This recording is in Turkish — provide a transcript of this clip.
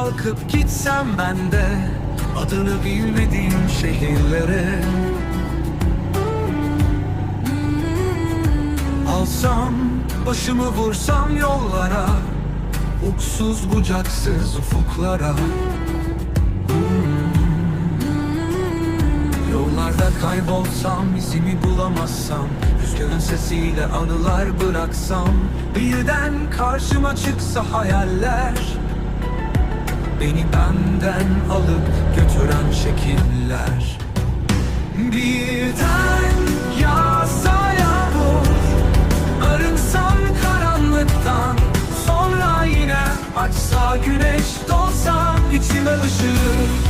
kalkıp gitsem ben de adını bilmediğim şehirlere. Alsam başımı vursam yollara, uçsuz bucaksız ufuklara. Yollarda kaybolsam, izimi bulamazsam, rüzgarın sesiyle anılar bıraksam, birden karşıma çıksa hayaller, beni benden alıp götüren şekiller. Birden yağsa yağmur, arınsam karanlıktan, sonra yine açsa güneş, dolsa içime ışık.